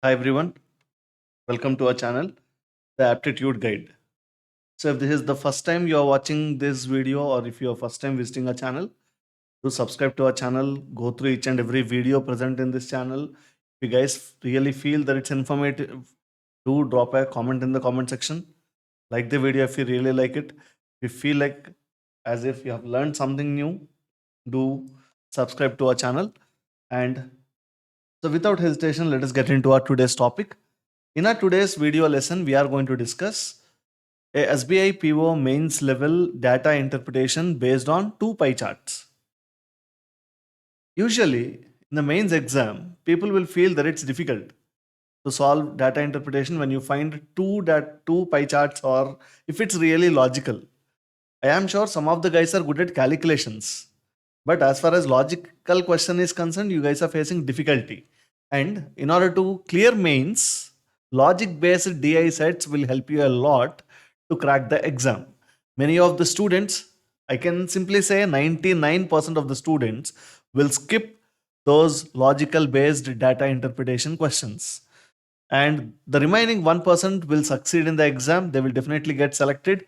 Hi everyone, welcome to our channel, The Aptitude Guide. So if this is the first time you are watching this video or if you are first time visiting our channel, do subscribe to our channel, go through each and every video present in this channel. If you guys really feel that it's informative, do drop a comment in the comment section. Like the video if you really like it. If you feel like as if you have learned something new, do subscribe to our channel. And so without hesitation, let us get into our today's topic. In our today's video lesson, we are going to discuss a SBI PO mains level data interpretation based on two pie charts. Usually, in the mains exam, people will feel that it's difficult to solve data interpretation when you find two pie charts or if it's really logical. I am sure some of the guys are good at calculations, but as far as logical question is concerned, you guys are facing difficulty. And in order to clear mains, logic based DI sets will help you a lot to crack the exam. Many of the students, I can simply say 99% of the students will skip those logical based data interpretation questions. And the remaining 1% will succeed in the exam. They will definitely get selected.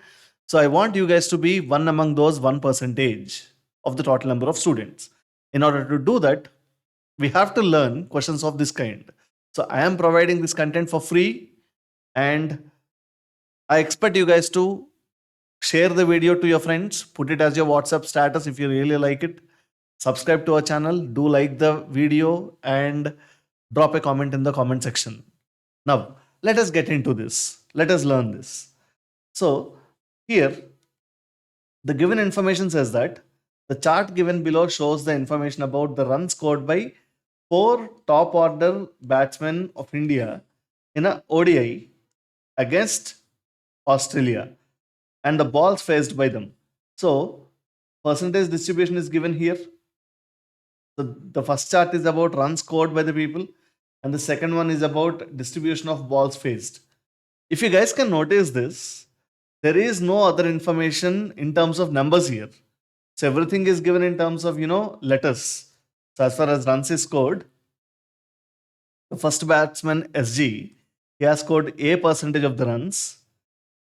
So I want you guys to be one among those 1% of the total number of students. In order to do that, we have to learn questions of this kind. So I am providing this content for free, and I expect you guys to share the video to your friends, put it as your WhatsApp status if you really like it. Subscribe to our channel, do like the video, and drop a comment in the comment section. Now, let us get into this. Let us learn this. So, here, the given information says that the chart given below shows the information about the runs scored by four top order batsmen of India in a ODI against Australia and the balls faced by them. So, percentage distribution is given here. So, the first chart is about runs scored by the people, and the second one is about distribution of balls faced. If you guys can notice this, there is no other information in terms of numbers here. So everything is given in terms of, letters. So as far as runs is scored, the first batsman SG, he has scored A percentage of the runs.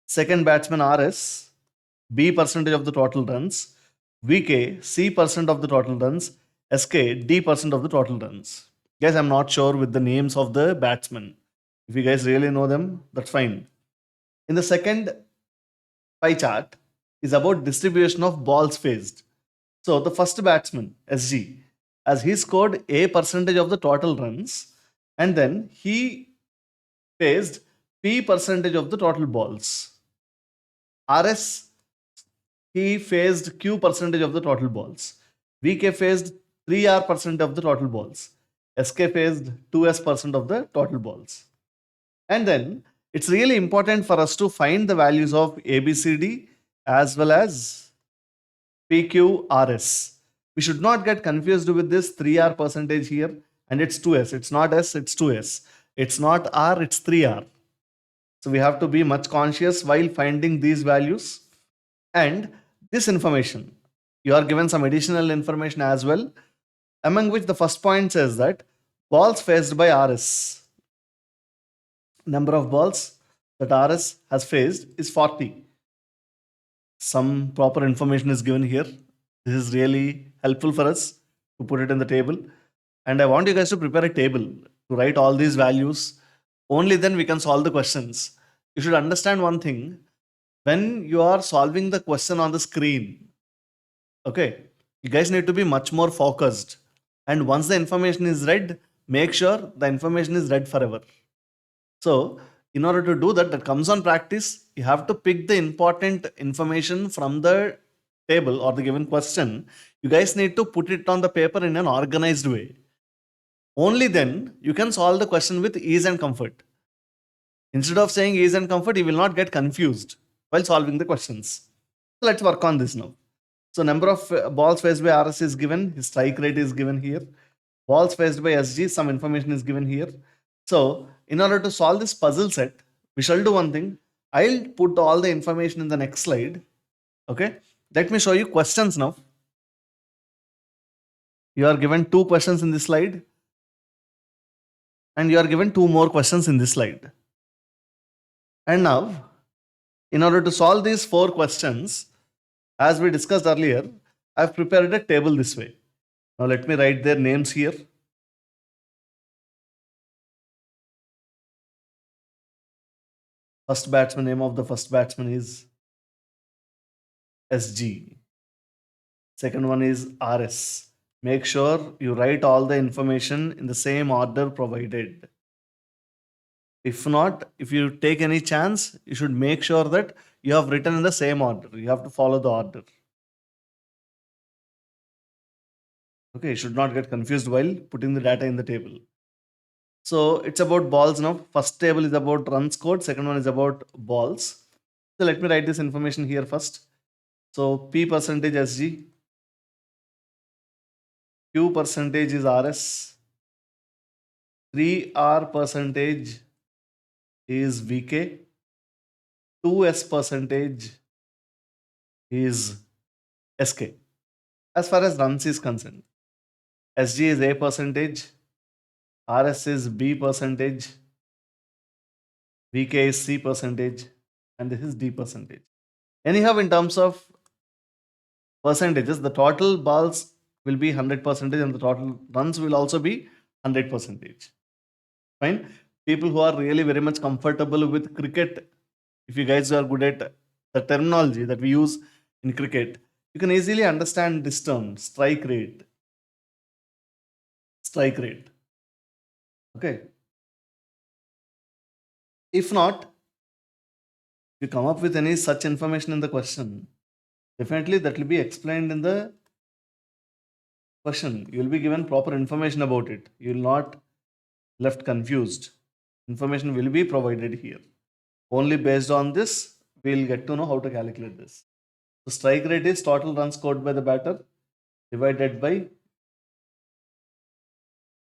Second batsman RS, B percentage of the total runs. VK, C percent of the total runs. SK, D percent of the total runs. Guys, I'm not sure with the names of the batsmen. If you guys really know them, that's fine. In the second pie chart is about distribution of balls faced. So the first batsman, SG, as he scored A percentage of the total runs, and then he faced P percentage of the total balls. RS, he faced Q percentage of the total balls. VK faced 3R percent of the total balls. SK faced 2S percent of the total balls. And then it's really important for us to find the values of ABCD as well as PQRS. We should not get confused with this 3R percentage here, and it's 2S. It's not S, it's 2S. It's not R, it's 3R. So we have to be much conscious while finding these values. And this information, you are given some additional information as well, among which the first point says that balls faced by RS. Number of balls that RS has faced is 40. Some proper information is given here. This is really helpful for us to put it in the table. And I want you guys to prepare a table to write all these values. Only then we can solve the questions. You should understand one thing. When you are solving the question on the screen, okay, you guys need to be much more focused. And once the information is read, make sure the information is read forever. So, in order to do that, that comes on practice. You have to pick the important information from the table or the given question. You guys need to put it on the paper in an organized way. Only then you can solve the question with ease and comfort. Instead of saying ease and comfort, you will not get confused while solving the questions. So let's work on this now. So number of balls faced by RS is given. His strike rate is given here. Balls faced by SG, some information is given here. So in order to solve this puzzle set, we shall do one thing. I'll put all the information in the next slide. Okay. Let me show you questions now. You are given two questions in this slide. And you are given two more questions in this slide. And now, in order to solve these four questions, as we discussed earlier, I've prepared a table this way. Now let me write their names here. First batsman, name of the first batsman is SG. Second one is RS. Make sure you write all the information in the same order provided. If not, if you take any chance, you should make sure that you have written in the same order. You have to follow the order. Okay, you should not get confused while putting the data in the table. So it's about balls now. First table is about runs scored. Second one is about balls. So let me write this information here first. So P percentage SG, Q percentage is RS, 3R percentage is VK, 2S percentage is SK. As far as runs is concerned, SG is A percentage, RS is B percentage, VK is C percentage, and this is D percentage. Anyhow, in terms of percentages, the total balls will be 100% and the total runs will also be 100%. Fine. People who are really very much comfortable with cricket, if you guys are good at the terminology that we use in cricket, you can easily understand this term, strike rate. Strike rate. Okay. If not, if you come up with any such information in the question, definitely that will be explained in the question. You will be given proper information about it. You will not left confused. Information will be provided here. Only based on this, we'll get to know how to calculate this. So strike rate is total runs scored by the batter divided by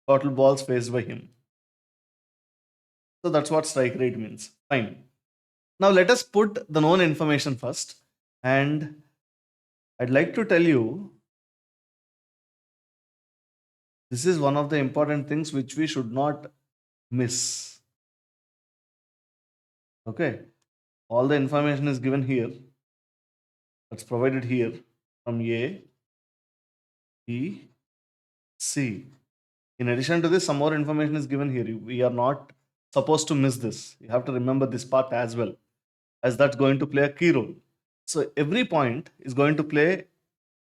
total balls faced by him. So that's what strike rate means. Fine. Now let us put the known information first. And I'd like to tell you, this is one of the important things which we should not miss. Okay. All the information is given here. That's provided here from A, B, C. In addition to this, some more information is given here. We are not supposed to miss this. You have to remember this part as well, as that's going to play a key role. So every point is going to play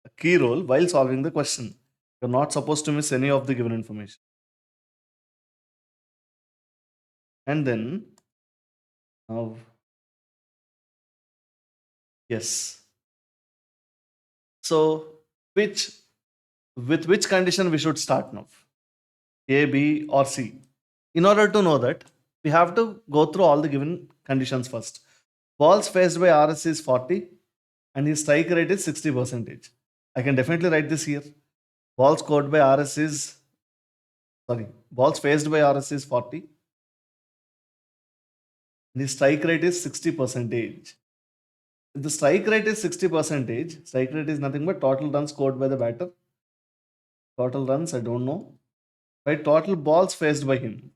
a key role while solving the question. You're not supposed to miss any of the given information. And then, now, yes. So, with which condition we should start now? A, B, or C? In order to know that, we have to go through all the given conditions first. Balls faced by RS is 40 and his strike rate is 60%. I can definitely write this here. Balls scored by RS is, balls faced by RS is 40 and his strike rate is 60%. If the strike rate is 60%, strike rate is nothing but total runs scored by the batter. Total runs, I don't know. By total balls faced by him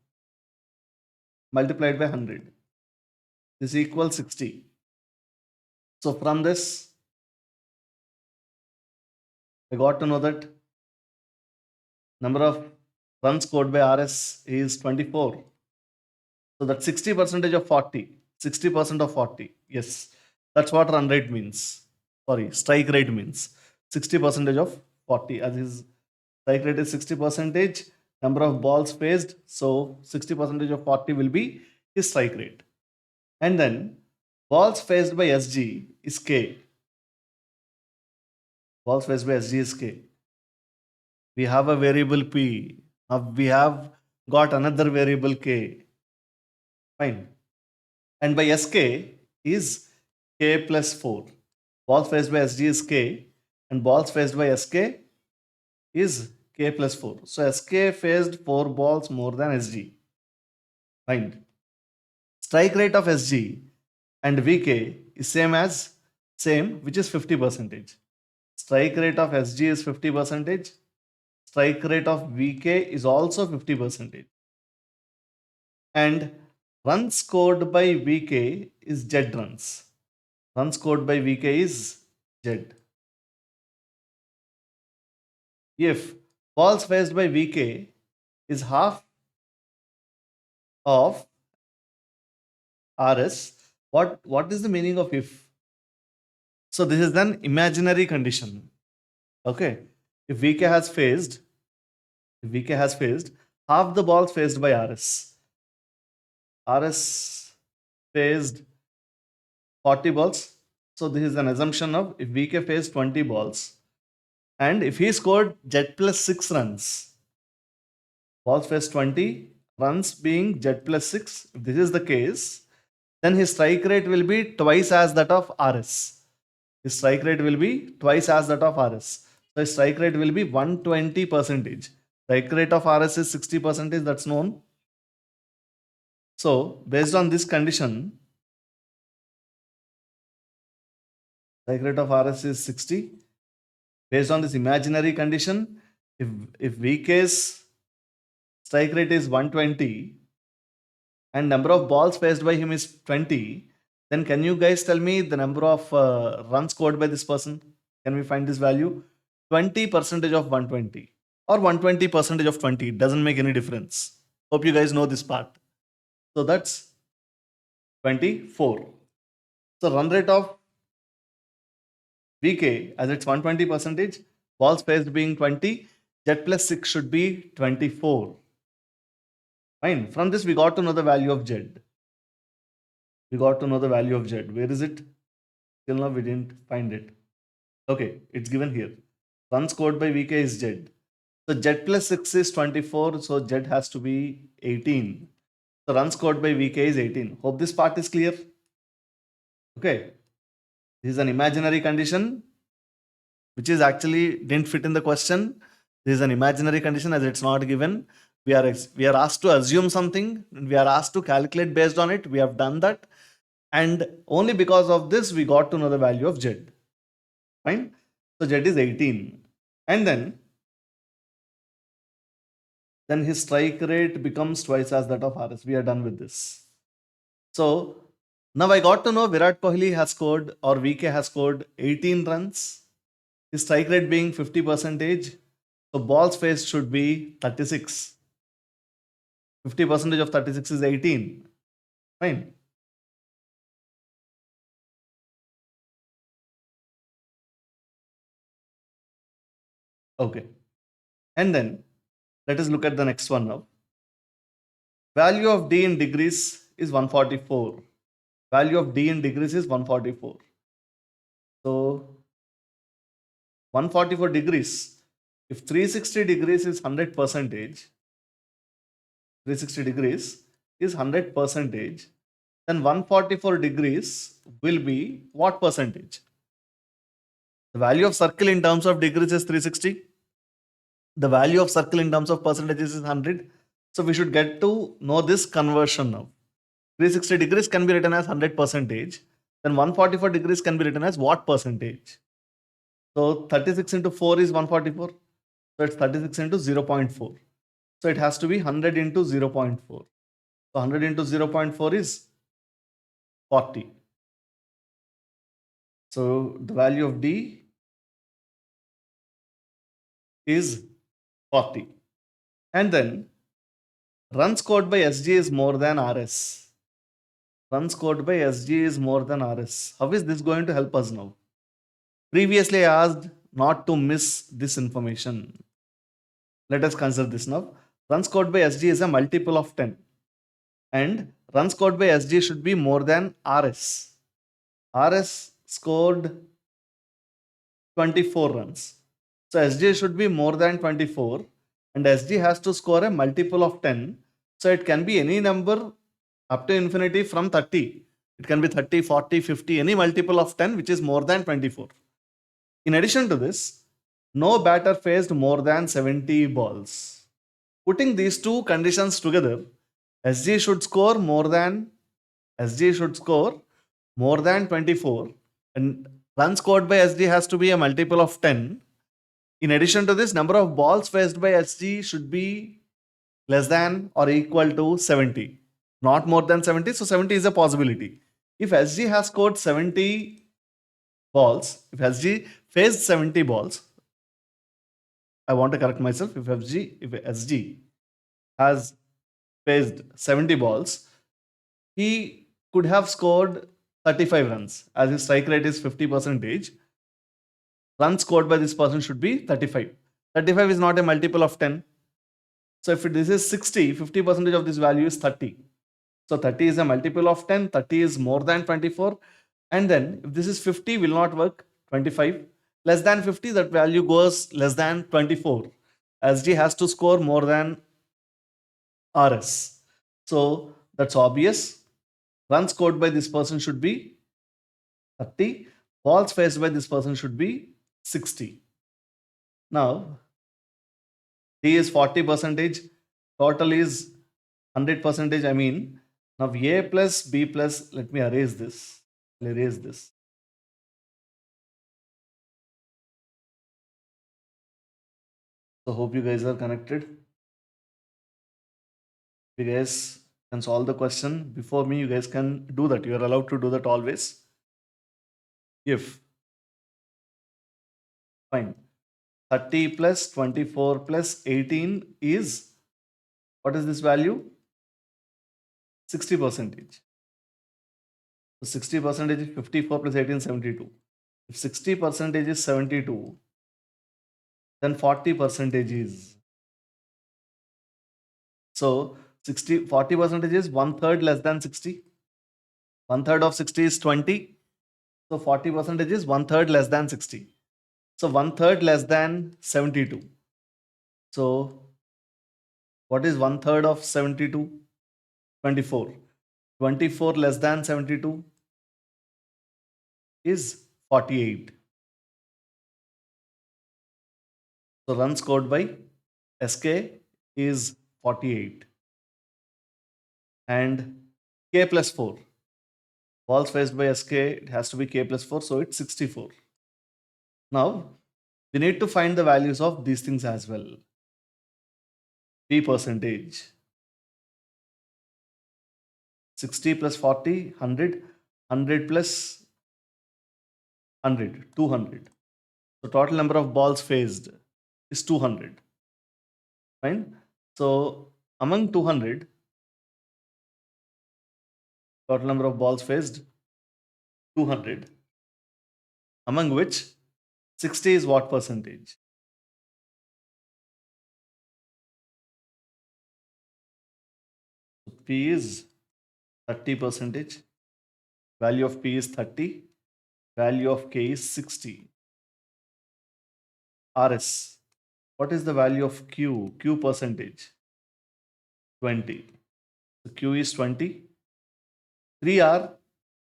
multiplied by 100. This equals 60. So from this, I got to know that number of runs scored by RS is 24. So that's 60% of 40. 60% of 40. Yes, that's what run rate means. Sorry, strike rate means. 60% of 40. As his strike rate is 60%, number of balls faced. So 60% of 40 will be his strike rate. And then balls faced by SG is K. Balls faced by SG is K. We have a variable P. We have got another variable K. Fine. And by SK is K plus 4. Balls faced by SG is K and balls faced by SK is K plus 4. So SK faced 4 balls more than SG. Fine. Strike rate of SG and VK is same, which is 50%. Strike rate of SG is 50%. Strike rate of VK is also 50%. and runs scored by VK is Z runs. Runs scored by VK is Z. If balls faced by VK is half of RS, what is the meaning of if? So this is an imaginary condition. Okay. If VK has faced, half the balls faced by RS. RS faced 40 balls. So this is an assumption of if VK faced 20 balls. And if he scored Z plus 6 runs, balls faced 20, runs being Z plus 6, if this is the case, then his strike rate will be twice as that of RS. His strike rate will be twice as that of RS. So his strike rate will be 120%. Strike rate of RS is 60%, that's known. So based on this condition, strike rate of RS is 60. Based on this imaginary condition, if VK's strike rate is 120 and number of balls faced by him is 20, then can you guys tell me the number of runs scored by this person? Can we find this value? 20% of 120 or 120% of 20. It doesn't make any difference. Hope you guys know this part. So that's 24. So run rate of VK as it's 120%, balls faced being 20, Z plus 6 should be 24. Fine. From this we got to know the value of Z. Where is it? Till now we didn't find it. Okay, it's given here. Runs scored by VK is Z. So Z plus 6 is 24, so Z has to be 18. So runs scored by VK is 18. Hope this part is clear. Okay. This is an imaginary condition which is actually didn't fit in the question. This is an imaginary condition as it's not given. We are asked to assume something. We are asked to calculate based on it. We have done that. And only because of this, we got to know the value of Z. Fine. So Z is 18. And then his strike rate becomes twice as that of RS. We are done with this. So now I got to know Virat Kohli has scored or VK has scored 18 runs. His strike rate being 50%. So balls faced should be 36. 50% of 36 is 18. Fine. Okay. And then let us look at the next one now. Value of D in degrees is 144. Value of D in degrees is 144. So 144 degrees. If 360 degrees is 100%, 360 degrees is 100%, then 144 degrees will be what percentage? The value of circle in terms of degrees is 360. The value of circle in terms of percentages is 100. So we should get to know this conversion now. 360 degrees can be written as 100%. Then 144 degrees can be written as what percentage? So 36 into 4 is 144. So it's 36 into 0.4. So it has to be 100 into 0.4. So 100 into 0.4 is 40. So the value of D is 40. And then runs scored by SG is more than RS. Runs scored by SG is more than RS. How is this going to help us now? Previously I asked not to miss this information. Let us consider this now. Runs scored by SG is a multiple of 10. And runs scored by SG should be more than RS. RS scored 24 runs. So SG should be more than 24 and SG has to score a multiple of 10. So it can be any number up to infinity from 30. It can be 30, 40, 50, any multiple of 10 which is more than 24. In addition to this, no batter faced more than 70 balls. Putting these two conditions together, SG should score more than 24 and runs scored by SG has to be a multiple of 10. In addition to this, number of balls faced by SG should be less than or equal to 70. not more than 70. So 70 is a possibility. If SG has scored 70 balls, if SG faced 70 balls, I want to correct myself. If SG has faced 70 balls, he could have scored 35 runs. As his strike rate is 50 percentage, runs scored by this person should be 35. 35 is not a multiple of 10. So if this is 60, 50 percentage of this value is 30. So 30 is a multiple of 10, 30 is more than 24. And then if this is 50, will not work, 25. Less than 50, that value goes less than 24. SG has to score more than RS. So that's obvious. Runs scored by this person should be 30. Balls faced by this person should be 60. Now, D is 40 percentage. Total is 100 percentage. I mean, now A plus B plus, let me erase this. I'll erase this. So hope you guys are connected. You guys can solve the question before me. You guys can do that. You are allowed to do that always. If, fine, 30 plus 24 plus 18 is, what is this value? 60 percentage. So 60 percentage is 54 plus 18, 72. If 60 percentage is 72, then 40 percentage is. So 40 percentage is 1/3 less than 60. 1/3 of 60 is 20. So 40 percentage is 1/3 less than 60. So 1/3 less than 72. So what is 1/3 of 72? 24. 24 less than 72 is 48. So runs scored by SK is 48. And K plus 4. Balls faced by SK, it has to be K plus 4, so it's 64. Now, we need to find the values of these things as well. P percentage. 60 plus 40, 100. 100 plus 100, 200. So total number of balls faced is 200. Fine. So among 200, total number of balls faced 200. Among which 60 is what percentage? P is 30 percentage. Value of P is 30. Value of K is 60. RS. What is the value of Q? Q percentage? 20. So Q is 20. 3R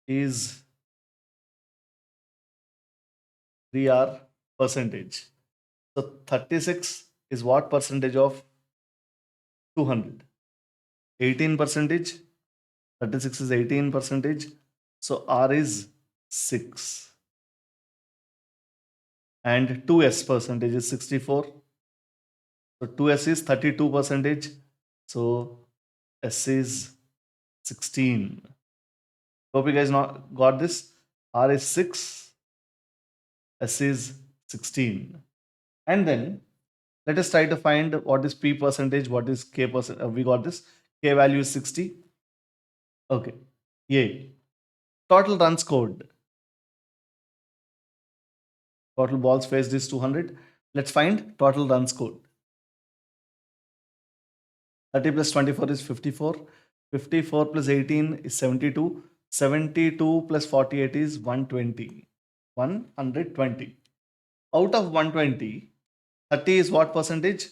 is 3R percentage. So 36 is what percentage of 200? 18 percentage. 36 is 18 percentage. So R is 6. And 2S percentage is 64. So 2S is 32 percentage. So S is 16. Hope you guys not got this. R is 6. S is 16. And then let us try to find what is P percentage, what is K percent. We got this. K value is 60. Okay. A. Total runs scored. Total balls faced is 200. Let's find total runs scored. 30 plus 24 is 54. 54 plus 18 is 72. 72 plus 48 is 120. 120. Out of 120, 30 is what percentage?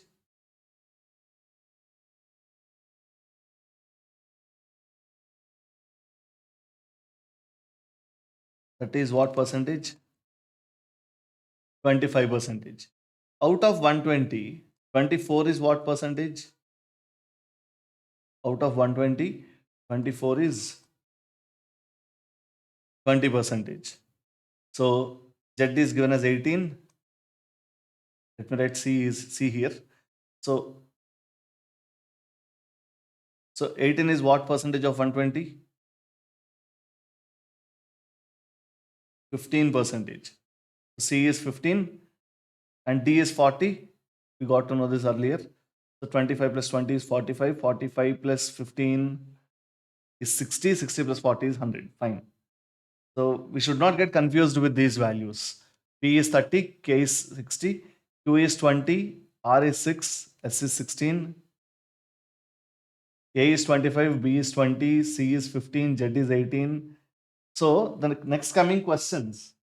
That is what percentage? 25 percentage. Out of 120, 24 is what percentage? Out of 120, 24 is 20 percentage. So Z is given as 18. Let me write C here. So So 18 is what percentage of 120? 15 percentage. C is 15 and D is 40. We got to know this earlier. So 25 plus 20 is 45. 45 plus 15 is 60. 60 plus 40 is 100. Fine. So we should not get confused with these values. P is 30, K is 60, Q is 20, R is 6, S is 16, A is 25, B is 20, C is 15, Z is 18. So the next coming questions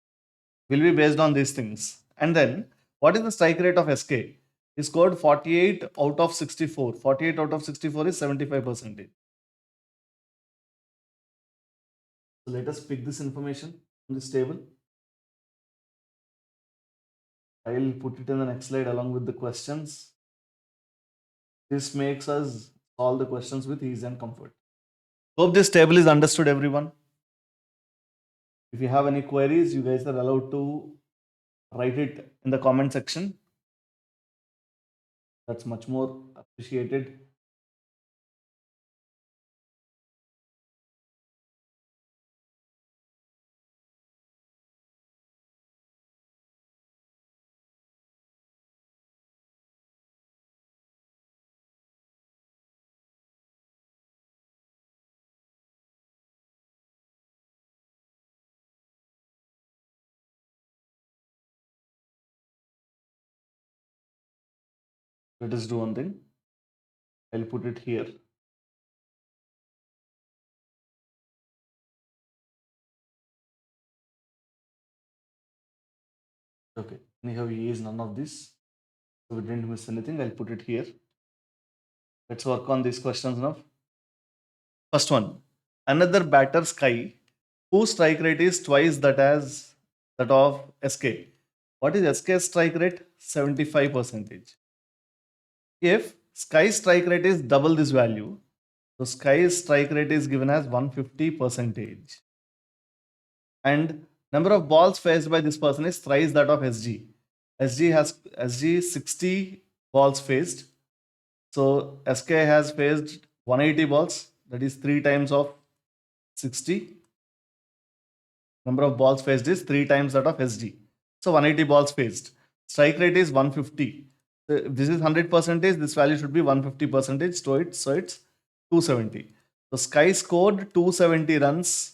will be based on these things. And then what is the strike rate of SK? He scored 48 out of 64. 48 out of 64 is 75%. So let us pick this information from this table. I will put it in the next slide along with the questions. This makes us solve the questions with ease and comfort. Hope this table is understood, everyone. If you have any queries, you guys are allowed to write it in the comment section. That's much more appreciated. Let us do one thing. I'll put it here. Okay, anyhow, E is none of this. So we didn't miss anything. I'll put it here. Let's work on these questions now. First one, another batter Sky, whose strike rate is twice that of SK. What is SK's strike rate? 75%. If Sky's strike rate is double this value, so Sky's strike rate is given as 150%. And number of balls faced by this person is thrice that of SG. SG 60 balls faced. So SK has faced 180 balls, that is 3 times of 60. Number of balls faced is 3 times that of SG. So 180 balls faced. Strike rate is 150. So if this is 100%, this value should be 150%. So it's 270. So Sky scored 270 runs.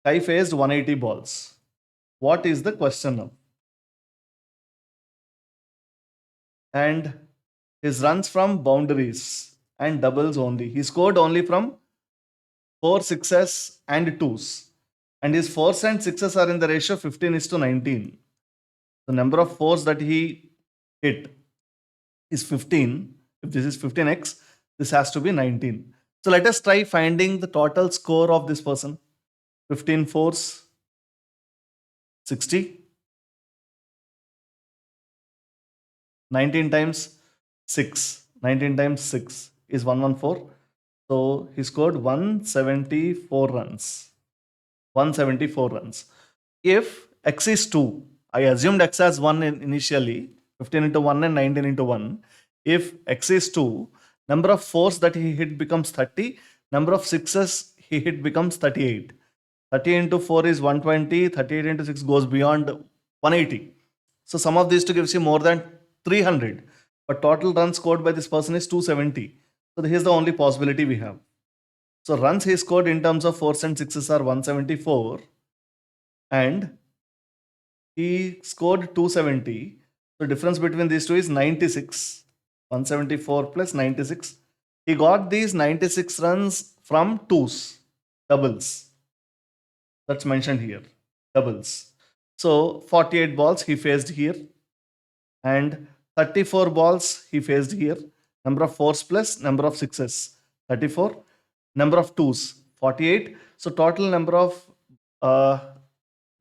Sky faced 180 balls. What is the question now? And his runs from boundaries and doubles only. He scored only from 4 sixes and 2s. And his 4s and 6s are in the ratio 15:19. The number of 4s that he hit is 15. If this is 15x, this has to be 19. So let us try finding the total score of this person. 15 4s, 60. 19 times 6. 19 times 6 is 114. So he scored 174 runs. 174 runs. If x is 2, I assumed x as 1 initially, 15 into 1 and 19 into 1. If x is 2, number of 4s that he hit becomes 30, number of 6s he hit becomes 38. 30 into 4 is 120, 38 into 6 goes beyond 180. So sum of these two gives you more than 300. But total runs scored by this person is 270. So here's the only possibility we have. So runs he scored in terms of 4s and 6s are 174. And he scored 270. So difference between these two is 96. 174 plus 96. He got these 96 runs from 2s, doubles. That's mentioned here, doubles. So 48 balls he faced here and 34 balls he faced here. Number of 4s plus number of 6s, 34. Number of 2s, 48. So total number of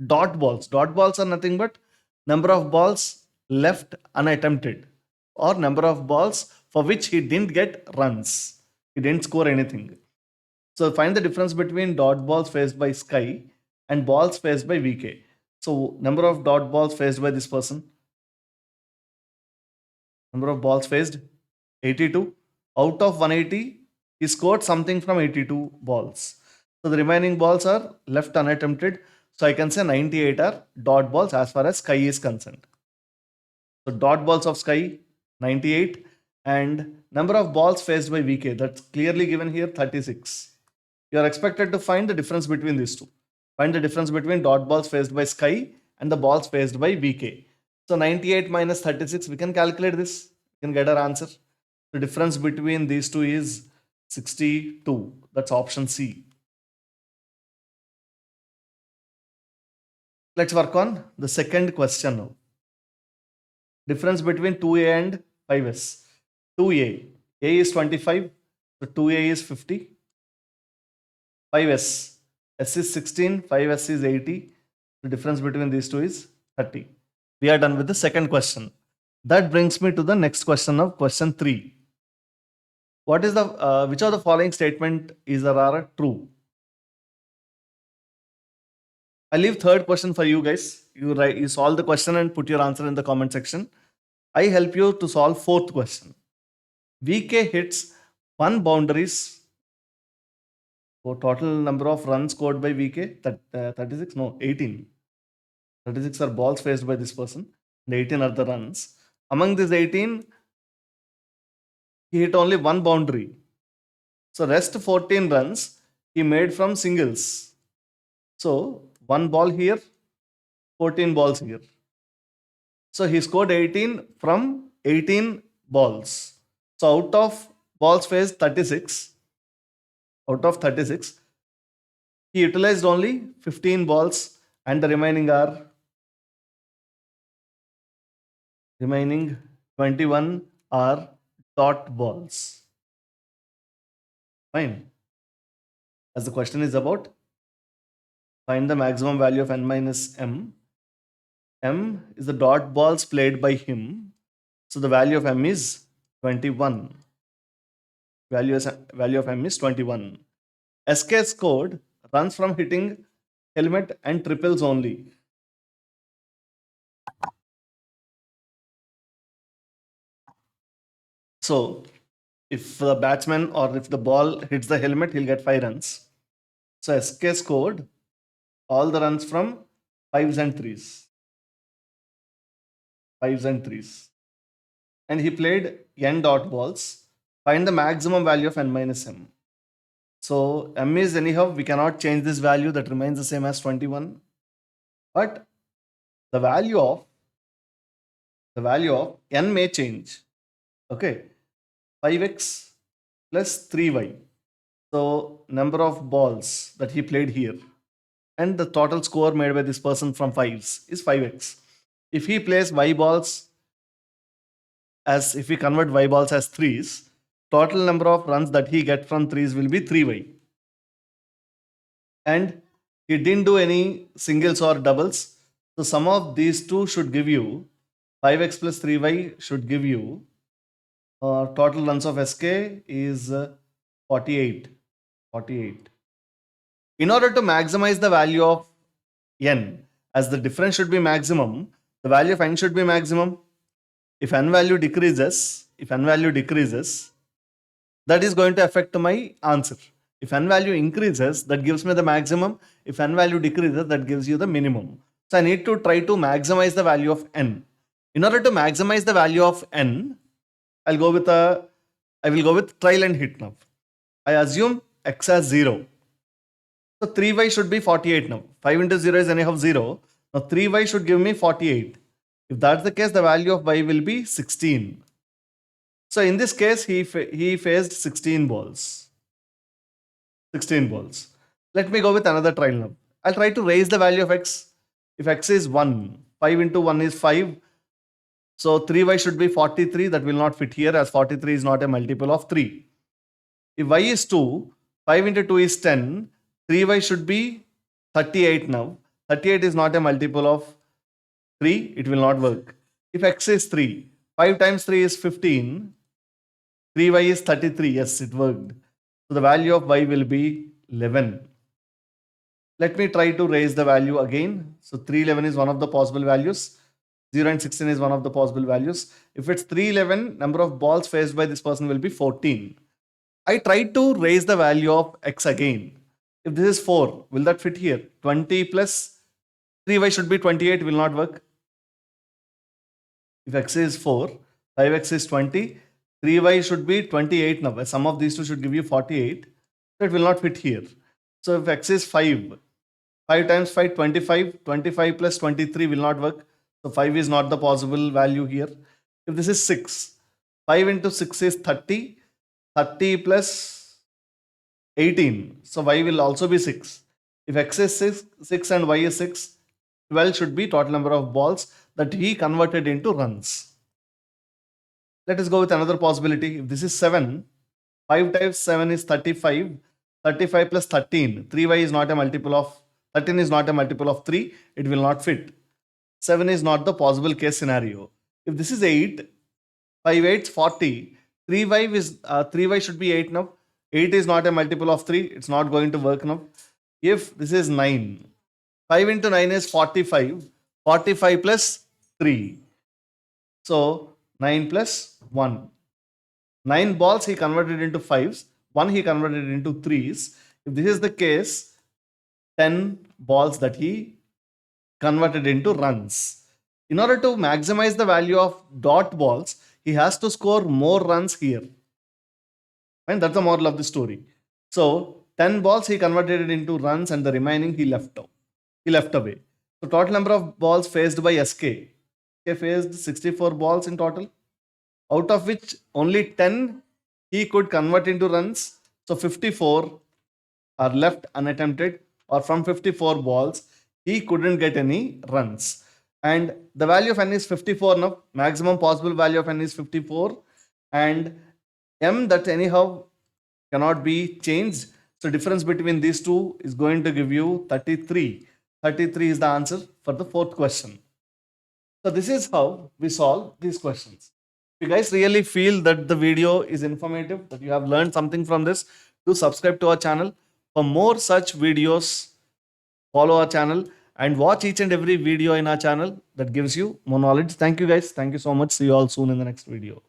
dot balls. Dot balls are nothing but number of balls left unattempted or number of balls for which he didn't get runs. He didn't score anything. So find the difference between dot balls faced by Sky and balls faced by VK. So number of dot balls faced by this person. Number of balls faced 82. Out of 180, He scored something from 82 balls. So the remaining balls are left unattempted. So I can say 98 are dot balls as far as Sky is concerned. So dot balls of Sky 98 and number of balls faced by VK, that's clearly given here 36. You are expected to find the difference between these two. Find the difference between dot balls faced by Sky and the balls faced by VK. So 98 minus 36, we can calculate this. We can get our answer. The difference between these two is 62. That's option C. Let's work on the second question now. Difference between 2A and 5S. 2A. A is 25. So 2A is 50. 5S. S is 16. 5S is 80. The difference between these two is 30. We are done with the second question. That brings me to the next question of question 3. What is the which of the following statement is or are true? I leave third question for you guys. You solve the question and put your answer in the comment section. I help you to solve fourth question. VK hits 1 boundaries. So total number of runs scored by VK, 36? No, 18. 36 are balls faced by this person and 18 are the runs. Among these 18, he hit only 1 boundary. So rest 14 runs he made from singles. So 1 ball here, 14 balls here. So he scored 18 from 18 balls. So out of balls faced 36, out of 36, he utilized only 15 balls and the remaining 21 are dot balls. Fine. As the question is about find the maximum value of n minus m. M is the dot balls played by him. So the value of m is 21. Value of m is 21. SK scored runs from hitting helmet and triples only. So if the batsman or if the ball hits the helmet, he'll get 5 runs. So SK scored all the runs from 5s and 3s. 5s and 3s. And he played n dot balls. Find the maximum value of n minus m. So m is anyhow, we cannot change this value, that remains the same as 21. But the value of n may change. Okay. 5x plus 3y. So number of balls that he played here and the total score made by this person from 5s is 5x. If he plays y balls as, if we convert y balls as 3s, total number of runs that he get from 3s will be 3y. And he didn't do any singles or doubles. So sum of these two should give you 5x plus 3y should give you total runs of SK is 48. 48. In order to maximize the value of n, as the difference should be maximum, the value of n should be maximum. If n value decreases, that is going to affect my answer. If n value increases, that gives me the maximum. If n value decreases, that gives you the minimum. So I need to try to maximize the value of n. In order to maximize the value of n, I will go with trial and hit now. I assume x as 0. So 3y should be 48 now. 5 into 0 is anyhow 0. Now 3y should give me 48. If that's the case, the value of y will be 16. So in this case, he faced 16 balls. 16 balls. Let me go with another trial now. I'll try to raise the value of x. If x is 1, 5 into 1 is 5. So 3y should be 43. That will not fit here as 43 is not a multiple of 3. If y is 2, 5 into 2 is 10. 3y should be 38 now. 38 is not a multiple of 3. It will not work. If x is 3, 5 times 3 is 15. 3y is 33. Yes, it worked. So the value of y will be 11. Let me try to raise the value again. So 311 is one of the possible values. 0 and 16 is one of the possible values. If it's 311, number of balls faced by this person will be 14. I try to raise the value of x again. If this is 4, will that fit here? 20 plus 3y should be 28, will not work. If x is 4, 5x is 20, 3y should be 28 now. Sum of these two should give you 48. So it will not fit here. So if x is 5, 5 times 5, 25, 25 plus 23 will not work. So 5 is not the possible value here. If this is 6, 5 into 6 is 30, 30 plus 18. So y will also be 6. If x is 6 and y is 6, 12 should be total number of balls that he converted into runs. Let us go with another possibility. If this is 7, 5 times 7 is 35. 35 plus 13. 3y is not a multiple of 13 is not a multiple of 3. It will not fit. 7 is not the possible case scenario. If this is 8, 5 8 40. 3y should be 8 now. 8 is not a multiple of 3. It's not going to work now. If this is 9, 5 into 9 is 45. 45 plus 3. So 9 plus 1. 9 balls he converted into 5s. 1 he converted into 3s. If this is the case, 10 balls that he converted into runs. In order to maximize the value of dot balls, he has to score more runs here. And that's the moral of the story. So 10 balls he converted it into runs and the remaining he left out. He left away. So total number of balls faced by SK. SK faced 64 balls in total, out of which only 10 he could convert into runs. So 54 are left unattempted, or from 54 balls, he couldn't get any runs. And the value of n is 54 now. Maximum possible value of n is 54. And m that anyhow cannot be changed. So difference between these two is going to give you 33. 33 is the answer for the fourth question. So this is how we solve these questions. If you guys really feel that the video is informative, that you have learned something from this, do subscribe to our channel. For more such videos, follow our channel and watch each and every video in our channel that gives you more knowledge. Thank you guys. Thank you so much. See you all soon in the next video.